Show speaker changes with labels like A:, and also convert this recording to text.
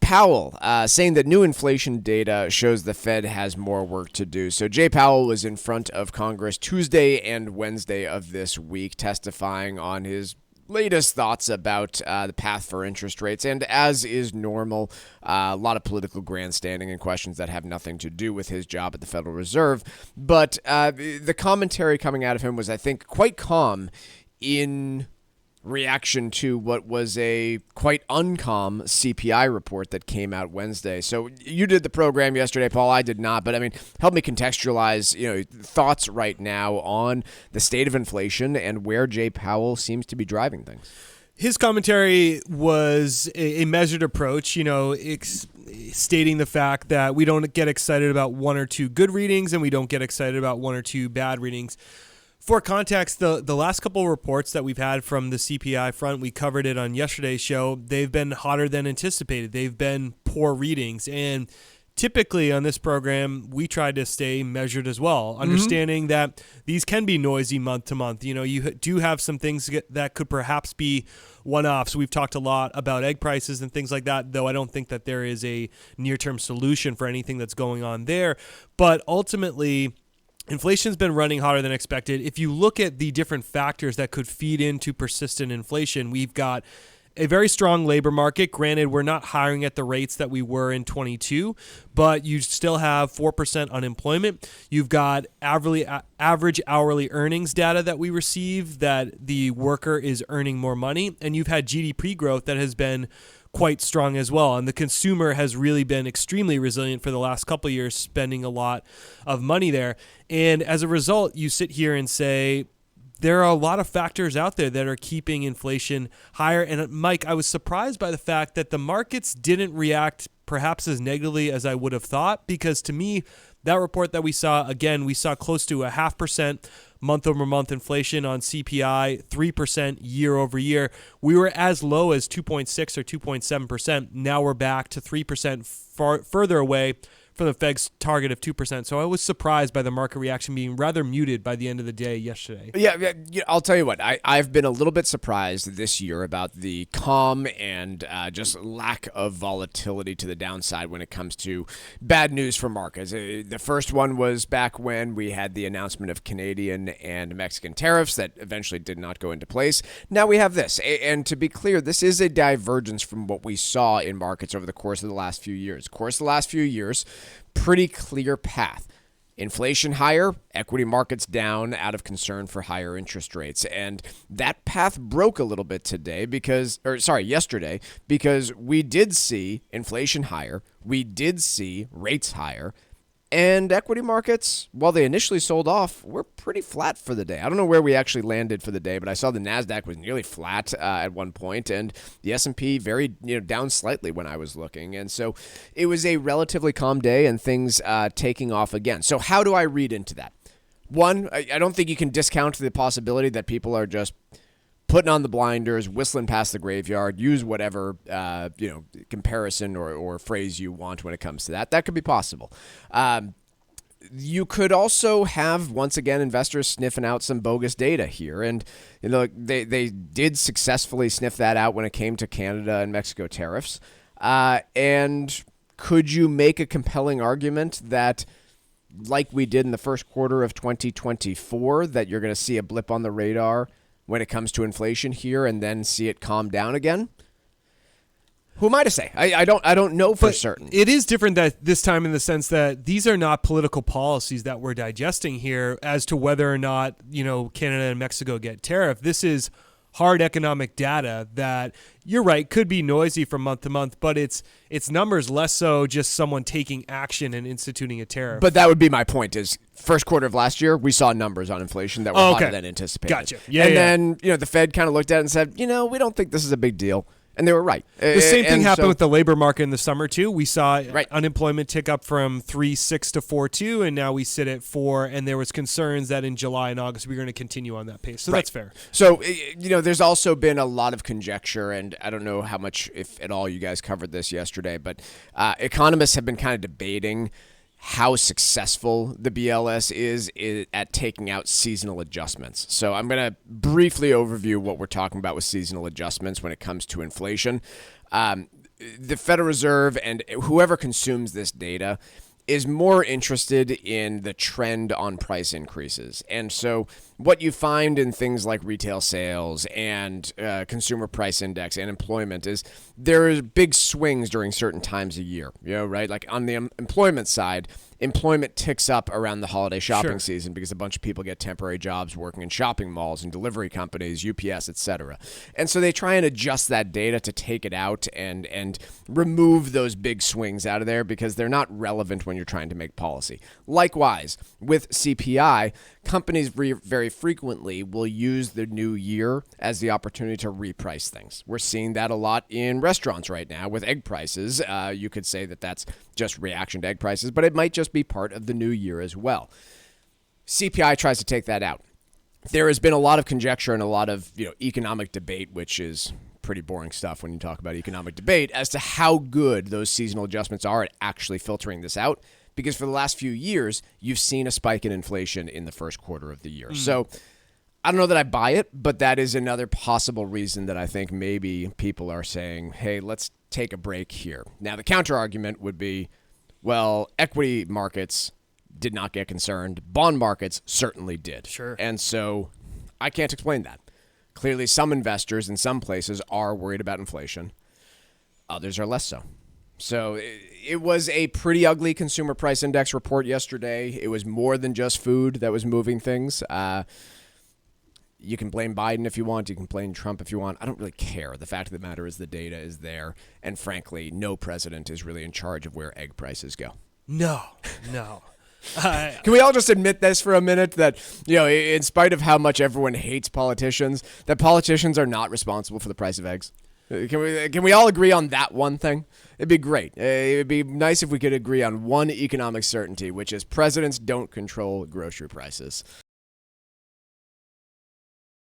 A: Powell saying that new inflation data shows the Fed has more work to do. So Jay Powell was in front of Congress Tuesday and Wednesday of this week testifying on his latest thoughts about the path for interest rates. And as is normal, a lot of political grandstanding and questions that have nothing to do with his job at the Federal Reserve. But the commentary coming out of him was, I think, quite calm in reaction to what was a quite uncalm CPI report that came out Wednesday. So you did the program yesterday, Paul. I did not, but I mean, help me contextualize, thoughts right now on the state of inflation and where Jay Powell seems to be driving things.
B: His commentary was a measured approach, stating the fact that we don't get excited about one or two good readings and we don't get excited about one or two bad readings. For context, the last couple of reports that we've had from the CPI front, we covered it on yesterday's show, they've been hotter than anticipated. They've been poor readings. And typically on this program, we try to stay measured as well, understanding that these can be noisy month to month. You do have some things that could perhaps be one-offs. We've talked a lot about egg prices and things like that, though I don't think that there is a near-term solution for anything that's going on there. But ultimately, inflation's been running hotter than expected. If you look at the different factors that could feed into persistent inflation, we've got a very strong labor market. Granted, we're not hiring at the rates that we were in 22, but you still have 4% unemployment. You've got average hourly earnings data that we receive that the worker is earning more money, and you've had GDP growth that has been quite strong as well. And the consumer has really been extremely resilient for the last couple of years, spending a lot of money there. And as a result, you sit here and say, there are a lot of factors out there that are keeping inflation higher. And Mike, I was surprised by the fact that the markets didn't react perhaps as negatively as I would have thought, because to me, that report that we saw, again, we saw close to 0.5% month-over-month inflation on CPI, 3% year-over-year. We were as low as 2.6 or 2.7%. Now we're back to 3%, further away from the Fed's target of 2%. So I was surprised by the market reaction being rather muted by the end of the day yesterday.
A: Yeah, I'll tell you what, I've been a little bit surprised this year about the calm and just lack of volatility to the downside when it comes to bad news for markets. The first one was back when we had the announcement of Canadian and Mexican tariffs that eventually did not go into place. Now we have this. And to be clear, this is a divergence from what we saw in markets over the course of the last few years. Pretty clear path. Inflation higher, equity markets down out of concern for higher interest rates. And that path broke a little bit yesterday, because we did see inflation higher, we did see rates higher, and equity markets, while they initially sold off, were pretty flat for the day. I don't know where we actually landed for the day, but I saw the NASDAQ was nearly flat at one point, and the S&P very down slightly when I was looking. And so it was a relatively calm day and things taking off again. So how do I read into that? One, I don't think you can discount the possibility that people are just putting on the blinders, whistling past the graveyard, use whatever comparison or phrase you want when it comes to that. That could be possible. You could also have, once again, investors sniffing out some bogus data here. And they did successfully sniff that out when it came to Canada and Mexico tariffs. And could you make a compelling argument that, like we did in the first quarter of 2024, that you're going to see a blip on the radar when it comes to inflation here and then see it calm down again? Who am I to say? I don't know for certain.
B: It is different that this time in the sense that these are not political policies that we're digesting here as to whether or not, Canada and Mexico get tariff. This is hard economic data that, you're right, could be noisy from month to month, but it's numbers, less so just someone taking action and instituting a tariff.
A: But that would be my point, is first quarter of last year, we saw numbers on inflation that were hotter than anticipated.
B: Gotcha.
A: Then, the Fed kind of looked at it and said, we don't think this is a big deal. And they were right.
B: The same thing happened with the labor market in the summer, too. We saw unemployment tick up from 3.6 to 4.2, and now we sit at 4, and there was concerns that in July and August we're going to continue on that pace. So that's fair.
A: So, there's also been a lot of conjecture, and I don't know how much, if at all, you guys covered this yesterday, but economists have been kind of debating how successful the BLS is at taking out seasonal adjustments. So I'm going to briefly overview what we're talking about with seasonal adjustments when it comes to inflation. the Federal Reserve and whoever consumes this data is more interested in the trend on price increases. And so what you find in things like retail sales and consumer price index and employment is there are big swings during certain times of year, right? Like on the employment side, employment ticks up around the holiday shopping season because a bunch of people get temporary jobs working in shopping malls and delivery companies, UPS, etc. And so they try and adjust that data to take it out and remove those big swings out of there because they're not relevant when you're trying to make policy. Likewise, with CPI, companies very frequently will use the new year as the opportunity to reprice things. We're seeing that a lot in restaurants right now with egg prices. You could say that that's just reaction to egg prices, but it might just be part of the new year as well. CPI tries to take that out. There has been a lot of conjecture and a lot of economic debate, which is pretty boring stuff when you talk about economic debate, as to how good those seasonal adjustments are at actually filtering this out. Because for the last few years, you've seen a spike in inflation in the first quarter of the year. So I don't know that I buy it, but that is another possible reason that I think maybe people are saying, hey, let's take a break here. Now, the counter argument would be, well, equity markets did not get concerned. Bond markets certainly did.
B: Sure.
A: And so I can't explain that. Clearly, some investors in some places are worried about inflation. Others are less so. So it was a pretty ugly consumer price index report yesterday. It was more than just food that was moving things. You can blame Biden if you want. You can blame Trump if you want. I don't really care. The fact of the matter is the data is there. And frankly, no president is really in charge of where egg prices go.
B: No.
A: Can we all just admit this for a minute that, in spite of how much everyone hates politicians, that politicians are not responsible for the price of eggs? Can we all agree on that one thing? It'd be great. It'd be nice if we could agree on one economic certainty, which is presidents don't control grocery prices.